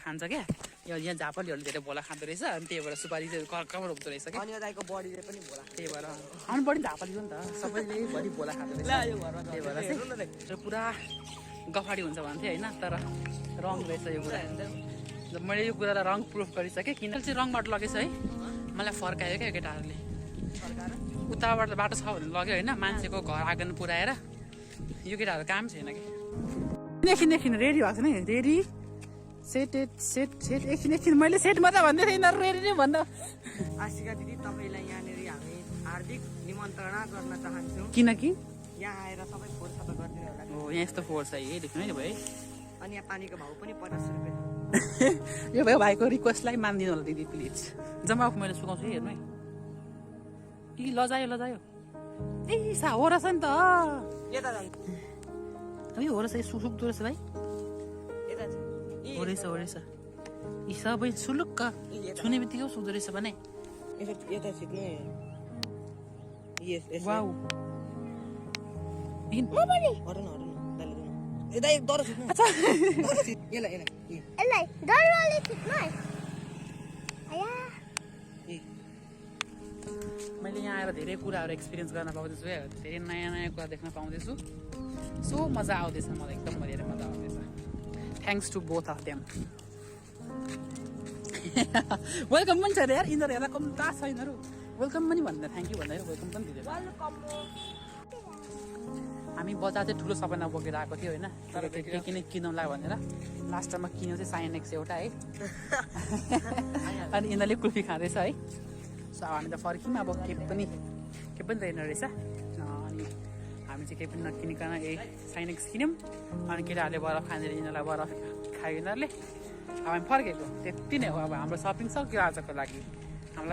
खान्छ क्या यो यहाँ जापालीहरूले धेरै भोला खाँदो रहेछ अनि त्यही भएर सुपारी चाहिँ कर्कमा रोप्दो रहेछ क्या अनि यो दाइको बडीले पनि भोला त्यही भएर आउनु बढी झापाली हो नि त सबैले बढी भोला खाँदो रहेछ त्यही भएर चाहिँ पुरा गफाडी हुन्छ भन्थेँ होइन तर रङ रहेछ यो कुरा मैले यो कुरालाई रङ प्रुफ गरिसकेँ किन चाहिँ रङबाट लगेछ है मलाई फर्कायो क्या केटाहरूले उताबाट बाटो छ भने लग्यो होइन मान्छेको घर आँगन पुऱ्याएर यो केटाहरू काम छैन कि एकछिन रेडी भएको छ नि रेडी सेट एकछिन मैले सेट मात्रै भन्दै थिएँ यिनीहरू रेडी नै भन्दा आशिका दिदी तपाईँलाई यहाँनिर हामी हार्दिक निमन्त्रणा गर्न चाहन्छौँ किनकि यहाँ आएर सबै फोहोर सफा गरिदिनु होला हो यहाँ यस्तो फोहोर छ है देख्नु नि भाइ अनि यहाँ पानीको भाउ पनि 50 रुपियाँ यो भयो भाइको रिक्वेस्टलाई मानिदिनु होला दिदी प्लिज जम्मा मैले सुकाउँछु है हेर्नु है कि लजायो ए सा हो रहेछ नि त यता जान्छ यो हो रहेछ सुक्दो रहेछ भाइ यता हो रहेछ यी सबै सुलुक्क छुने बित्तिकै सुक्दो रहेछ भने यता छिट्नु वाउ मैले यहाँ आएर धेरै कुराहरू एक्सपिरियन्स गर्न पाउँदैछु है धेरै नयाँ कुरा देख्न पाउँदैछु सो मजा आउँदैछ मलाई एकदम धेरै मजा आउँदैछ thanks to both of them welcome पनि छ अरे यार यिनीहरू हेर्दा कम्ता छ यिनीहरू वेलकम पनि भन्दा थ्याङ्क यू भन्दा वेलकम पनि दिँदैन हामी बजार चाहिँ ठुलो सपना बोकेर आएको थियो होइन तर त्यो के किन किनौँला भनेर लास्टमा किन्यो चाहिँ साइनेक्स एउटा है अनि यिनीहरूले कुल्फी खाँदैछ है सो हामी त फर्क्यौँ अब के पनि रहेन रहेछ अनि हामी चाहिँ केही पनि नकिनिकन यही साइनेक्स किन्यौँ अनि केटाहरूले बरफ खाँदैन यिनीहरूलाई बरफ खायो यिनीहरूले अब हामी फर्केको त्यति नै हो अब हाम्रो सपिङ सक्यो आजको लागि